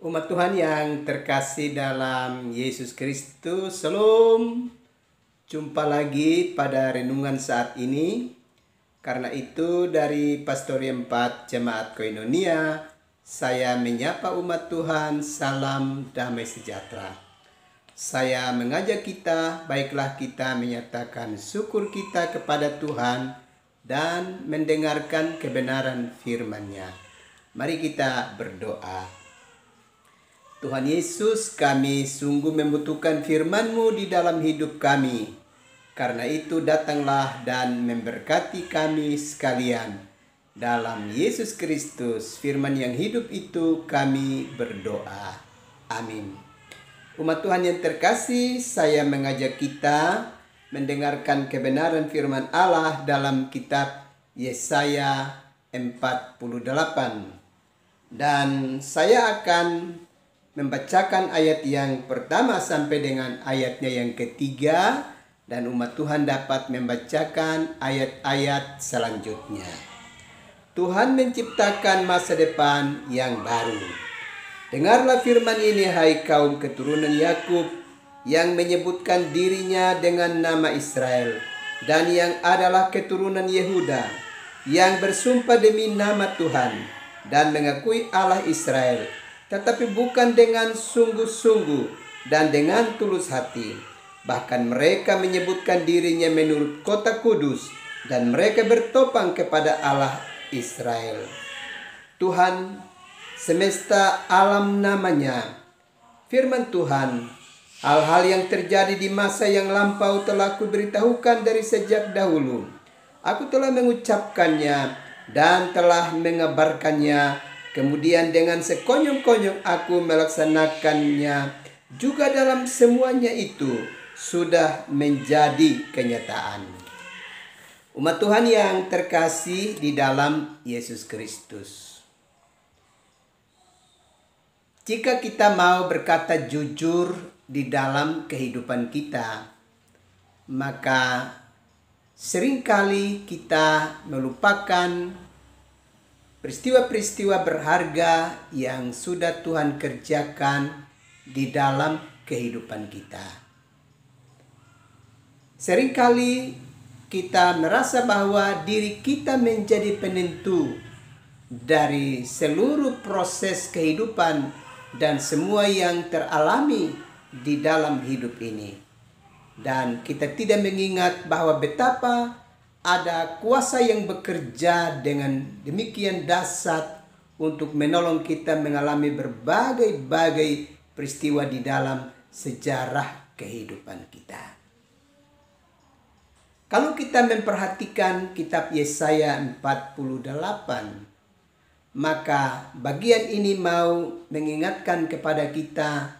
Umat Tuhan yang terkasih dalam Yesus Kristus, Shalom. Jumpa lagi pada renungan saat ini. Karena itu dari Pastori 4 Jemaat Koinonia, saya menyapa umat Tuhan, salam damai sejahtera. Saya mengajak kita, baiklah kita menyatakan syukur kita kepada Tuhan dan mendengarkan kebenaran firman-Nya. Mari kita berdoa. Tuhan Yesus, kami sungguh membutuhkan firman-Mu di dalam hidup kami. Karena itu datanglah dan memberkati kami sekalian. Dalam Yesus Kristus, firman yang hidup itu kami berdoa. Amin. Umat Tuhan yang terkasih, saya mengajak kita mendengarkan kebenaran firman Allah dalam kitab Yesaya 48. Dan saya akan membacakan ayat yang pertama sampai dengan ayatnya yang ketiga, dan umat Tuhan dapat membacakan ayat-ayat selanjutnya. Tuhan menciptakan masa depan yang baru. Dengarlah firman ini, hai kaum keturunan Yakub, yang menyebutkan dirinya dengan nama Israel, dan yang adalah keturunan Yehuda, yang bersumpah demi nama Tuhan, dan mengakui Allah Israel, tetapi bukan dengan sungguh-sungguh dan dengan tulus hati. Bahkan mereka menyebutkan dirinya menurut kota kudus, dan mereka bertopang kepada Allah Israel. Tuhan semesta alam namanya. Firman Tuhan, hal-hal yang terjadi di masa yang lampau telah kuberitahukan dari sejak dahulu. Aku telah mengucapkannya dan telah mengabarkannya. Kemudian dengan sekonyong-konyong aku melaksanakannya. Juga dalam semuanya itu sudah menjadi kenyataan. Umat Tuhan yang terkasih di dalam Yesus Kristus. Jika kita mau berkata jujur di dalam kehidupan kita, maka seringkali kita melupakan peristiwa-peristiwa berharga yang sudah Tuhan kerjakan di dalam kehidupan kita. Seringkali kita merasa bahwa diri kita menjadi penentu dari seluruh proses kehidupan dan semua yang teralami di dalam hidup ini. Dan kita tidak mengingat bahwa betapa ada kuasa yang bekerja dengan demikian dahsyat untuk menolong kita mengalami berbagai peristiwa di dalam sejarah kehidupan kita. Kalau kita memperhatikan kitab Yesaya 48, maka bagian ini mau mengingatkan kepada kita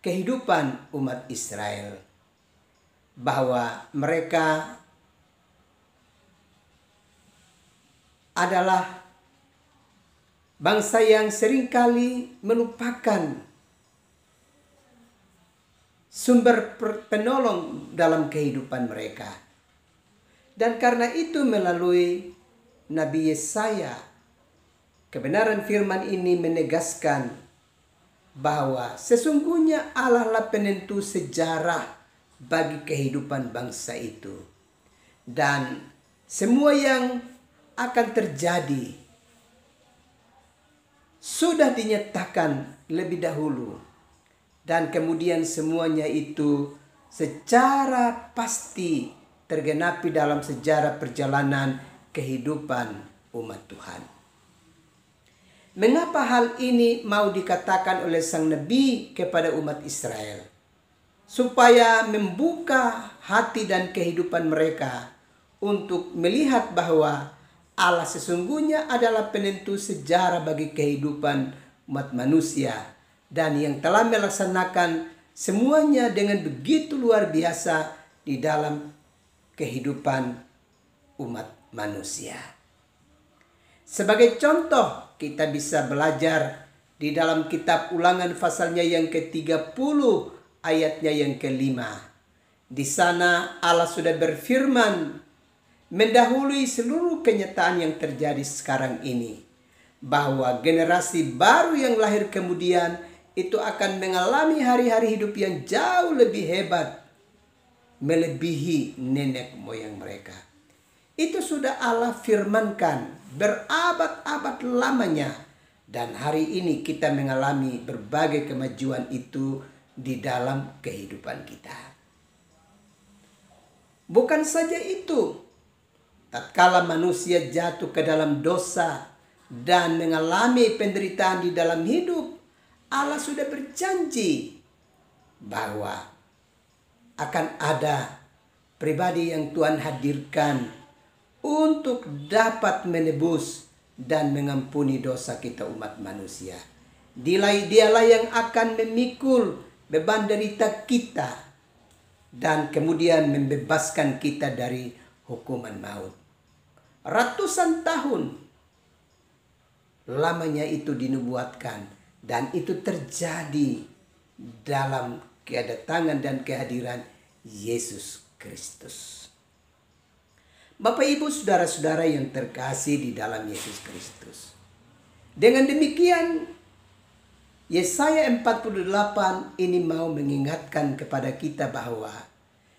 kehidupan umat Israel, bahwa mereka adalah bangsa yang seringkali melupakan sumber penolong dalam kehidupan mereka. Dan karena itu melalui Nabi Yesaya, kebenaran firman ini menegaskan bahwa sesungguhnya Allah lah penentu sejarah bagi kehidupan bangsa itu. Dan semua yang akan terjadi sudah dinyatakan lebih dahulu, dan kemudian semuanya itu secara pasti tergenapi dalam sejarah perjalanan kehidupan umat Tuhan. Mengapa hal ini mau dikatakan oleh sang nabi kepada umat Israel? Supaya membuka hati dan kehidupan mereka untuk melihat bahwa Allah sesungguhnya adalah penentu sejarah bagi kehidupan umat manusia, dan yang telah melaksanakan semuanya dengan begitu luar biasa di dalam kehidupan umat manusia. Sebagai contoh, kita bisa belajar di dalam kitab Ulangan pasalnya yang ke-30 ayatnya yang ke-5. Di sana Allah sudah berfirman mendahului seluruh kenyataan yang terjadi sekarang ini. bahwa generasi baru yang lahir kemudian itu akan mengalami hari-hari hidup yang jauh lebih hebat, melebihi nenek moyang mereka. Itu sudah Allah firmankan berabad-abad lamanya, dan hari ini kita mengalami berbagai kemajuan itu di dalam kehidupan kita. Bukan saja itu, tatkala manusia jatuh ke dalam dosa dan mengalami penderitaan di dalam hidup, Allah sudah berjanji bahwa akan ada pribadi yang Tuhan hadirkan untuk dapat menebus dan mengampuni dosa kita umat manusia. Dialah yang akan memikul beban derita kita dan kemudian membebaskan kita dari hukuman maut. Ratusan tahun lamanya itu dinubuatkan, dan itu terjadi dalam kedatangan dan kehadiran Yesus Kristus. Bapak, Ibu, saudara-saudara yang terkasih di dalam Yesus Kristus. Dengan demikian, Yesaya 48 ini mau mengingatkan kepada kita bahwa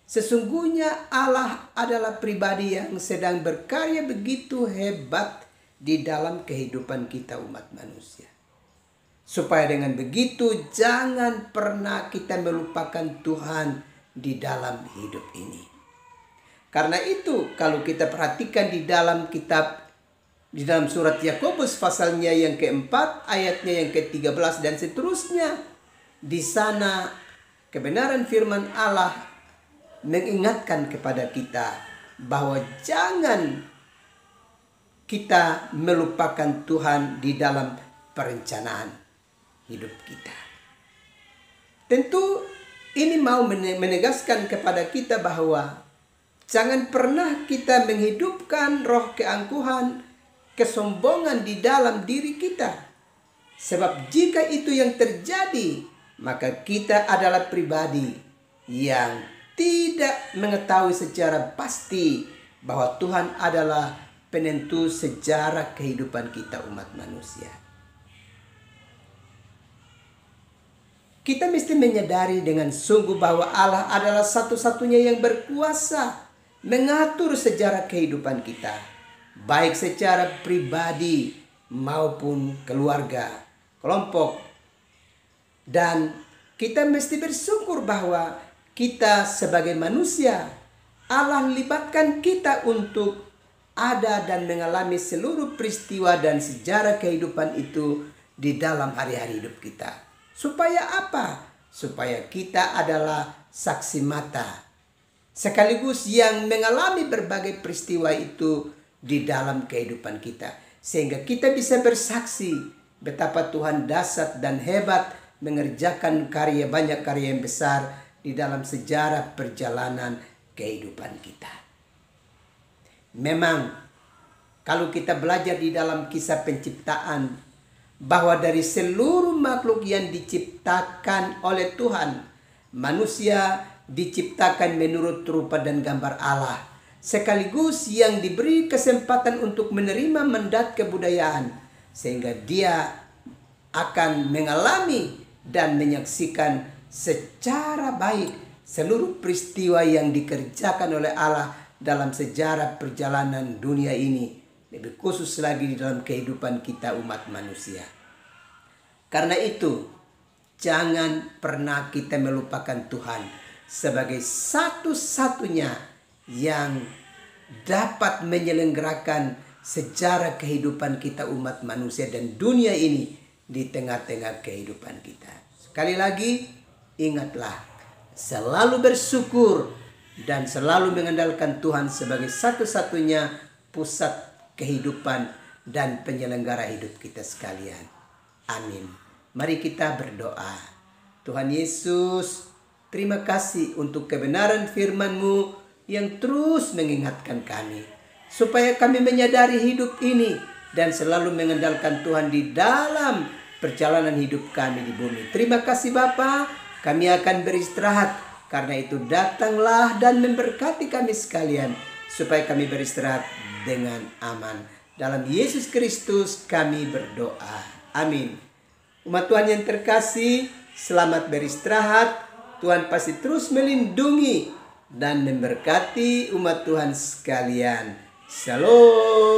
sesungguhnya Allah adalah pribadi yang sedang berkarya begitu hebat di dalam kehidupan kita umat manusia. Supaya dengan begitu jangan pernah kita melupakan Tuhan di dalam hidup ini. Karena itu kalau kita perhatikan di dalam kitab, di dalam surat Yakobus pasalnya yang keempat, ayatnya yang ke-13 dan seterusnya, di sana kebenaran firman Allah mengingatkan kepada kita bahwa jangan kita melupakan Tuhan di dalam perencanaan hidup kita. Tentu ini mau menegaskan kepada kita bahwa jangan pernah kita menghidupkan roh keangkuhan, kesombongan di dalam diri kita. Sebab jika itu yang terjadi, maka kita adalah pribadi yang tidak mengetahui secara pasti bahwa Tuhan adalah penentu sejarah kehidupan kita umat manusia. Kita mesti menyadari dengan sungguh bahwa Allah adalah satu-satunya yang berkuasa mengatur sejarah kehidupan kita, baik secara pribadi maupun keluarga, kelompok. Dan kita mesti bersyukur bahwa kita sebagai manusia, Allah libatkan kita untuk ada dan mengalami seluruh peristiwa dan sejarah kehidupan itu di dalam hari-hari hidup kita. Supaya apa? Supaya kita adalah saksi mata, sekaligus yang mengalami berbagai peristiwa itu di dalam kehidupan kita. Sehingga kita bisa bersaksi betapa Tuhan dahsyat dan hebat mengerjakan banyak karya yang besar di dalam sejarah perjalanan kehidupan kita. Memang kalau kita belajar di dalam kisah penciptaan, bahwa dari seluruh makhluk yang diciptakan oleh Tuhan, manusia diciptakan menurut rupa dan gambar Allah, sekaligus yang diberi kesempatan untuk menerima mandat kebudayaan, sehingga dia akan mengalami dan menyaksikan secara baik seluruh peristiwa yang dikerjakan oleh Allah dalam sejarah perjalanan dunia ini, lebih khusus lagi di dalam kehidupan kita umat manusia. Karena itu, jangan pernah kita melupakan Tuhan sebagai satu-satunya yang dapat menyelenggarakan sejarah kehidupan kita umat manusia dan dunia ini di tengah-tengah kehidupan kita. Sekali lagi, ingatlah, selalu bersyukur dan selalu mengandalkan Tuhan sebagai satu-satunya pusat kehidupan dan penyelenggara hidup kita sekalian. Amin. Mari kita berdoa. Tuhan Yesus, terima kasih untuk kebenaran firman-Mu yang terus mengingatkan kami, supaya kami menyadari hidup ini dan selalu mengandalkan Tuhan di dalam perjalanan hidup kami di bumi. Terima kasih Bapa, kami akan beristirahat. Karena itu datanglah dan memberkati kami sekalian, supaya kami beristirahat dengan aman. Dalam Yesus Kristus kami berdoa. Amin. Umat Tuhan yang terkasih, selamat beristirahat. Tuhan pasti terus melindungi dan memberkati umat Tuhan sekalian. Shalom.